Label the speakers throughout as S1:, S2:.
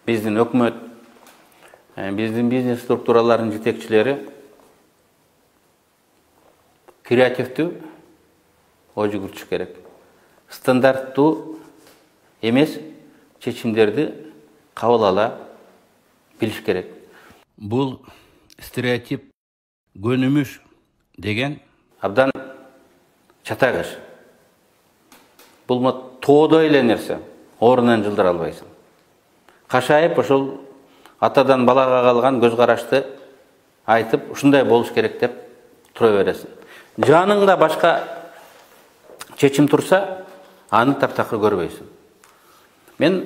S1: Биздин өкмөт, биздин бизнес структураларынын жетекчилери креативдүү ой жүгүртүш керек. Стандарттуу эмес чечимдерди кабыл ала билиш керек. Бул стереотип, көнүмүш деген абдан чатагыш. Бул тоодой эле нерсе, орунан жылдыра албайсың. Кашайып ошол атадан балага калган көз карашты айтып, ушундай болуш керек деп тура бересиң. Жаныңда башка чечим турса, аны таптакыр көрбөйсүң. Мен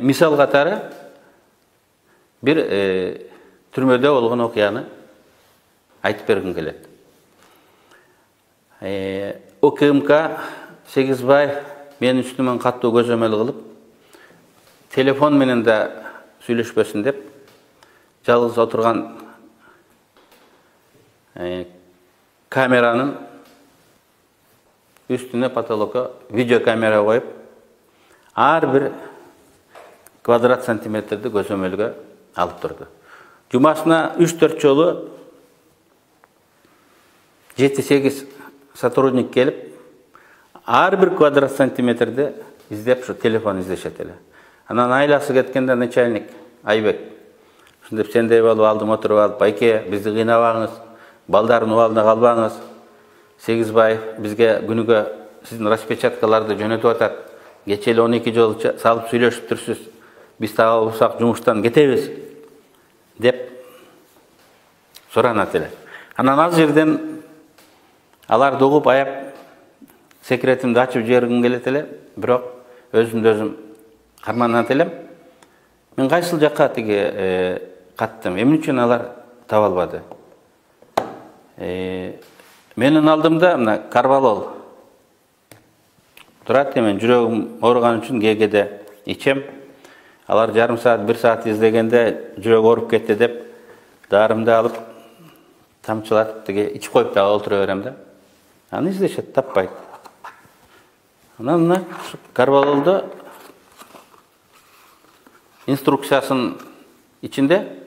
S1: мисал катары бир түрмөдө болгон окуяны айтып бергим келет. ОКМК Сегизбаев менин үстүмөн каттуу көзөмөл кылып, телефон менен да сүйлөшпөсүн деп, жалгыз отурган камеранын үстүнө потолокко видеокамера коюп, ар бир квадрат сантиметрди көзөмөлгө алып турду. Жумасына 3-4 жолу 7-8 сотрудник келип, ар бир квадрат сантиметрди издеп, шу телефон издешет эле. Анан айласы кеткенде начальник Айбек ушинтип сендей болуп алдым отуруп алып, байке, бизди кыйнабаңыз, балдардын убалына калбаңыз. Сегизбаев бизге күнүгө сиздин распечаткаларды жөнөтүп атат. Кече эле 12 жолу салып сүйлөшүп турсуз. Биз тагы усак жумуштан кетебиз деп суранат эле. Анан ал жерден аларды угуп аяп секретимди ачып жибергим келет эле, бирок өзүмдү өзүм карманат элем. Мен кайсыл жакка тиги каттым, эмне үчүн алар таба албады? Менин алдымда мына карвалол турат, мен жүрөгүм ооруган үчүн кээде ичем. Алар жарым саат, 1 саат издегенде жүрөк ооруп кетти деп, дарымды алып, тамчылатып тиги ичип коюп дагы олтура берем да. Аны издешет, таппайт. Анан мына карвалолдо инструкциясынын ичинде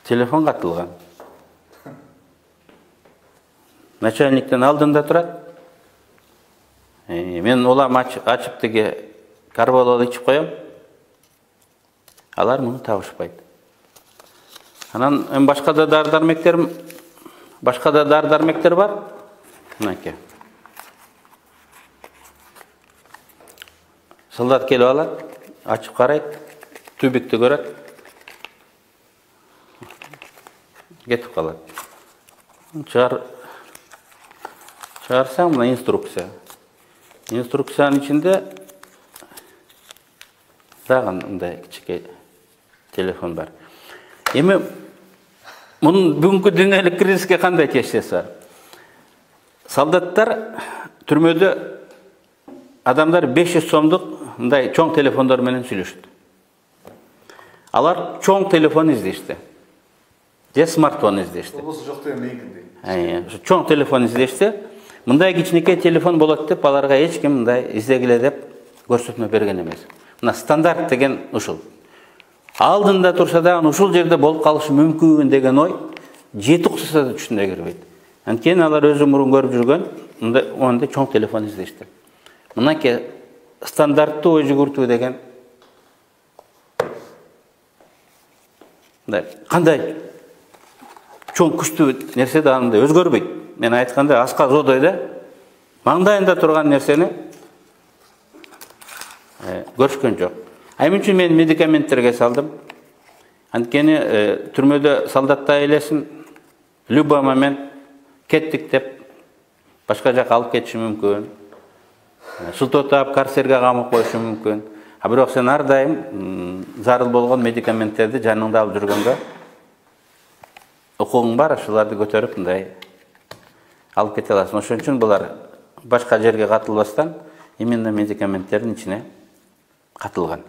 S1: телефон катылган. Начальниктен алдында турат. Мен улам ачып тиги карвалол ичип коем. Алар муну табышпайт. Анан башка да дары-дармектер бар. Мынакей. Солдат келип алат, ачып карайт, түбүктү көрөт, кетип калат. Чыгарсаң мына инструкция. Инструкциянын ичинде дагы мындай кичике телефон бар. Эми мунун бүгүнкү дүйнөлүк кризиске кандай тиешеси бар? Солдаттар түрмөдө адамдар 500 сомдук мындай чоң телефондор менен сүйлөшөт. Алар чоң телефон издешти. Же смартфон издешти.
S2: Болбосо жок деген мейгинде.
S1: Чоң телефон издешти. Мындай кичинекей телефон болот деп аларга эч ким мындай издегиле деп көрсөтмө берген эмес. Мына стандарт деген ушул. Алдында турса дагы ушул жерде болуп калышы мүмкүн деген ой жети кусса да түшүнө кирбейт. Анткени алар өзү мурун көрүп жүргөн мындай чоң телефон издешти. Мынакей стандарттуу ой жүгүртүү деген кандай чоң күчтүү нерсе да андай өзгөрбөйт. Мен айтканда аска зодойда маңдайында турган нерсени көрүшкөн жок. Эмне үчүн мен медикаменттерге салдым? Анткени түрмөдө солдаттай элесин любой момент кеттик деп башка жака алып кетиши мүмкүн. Султотап карцерге камап коюшу мүмкүн. Бирок сен ар дайым зарыл болгон медикаменттерди жаныңда алып жүргөнгө укугуң бар, ошолорду көтөрүп мындай алып кете аласың. Ошон үчүн булар башка жерге катылбастан именно медикаменттердин ичине катылган.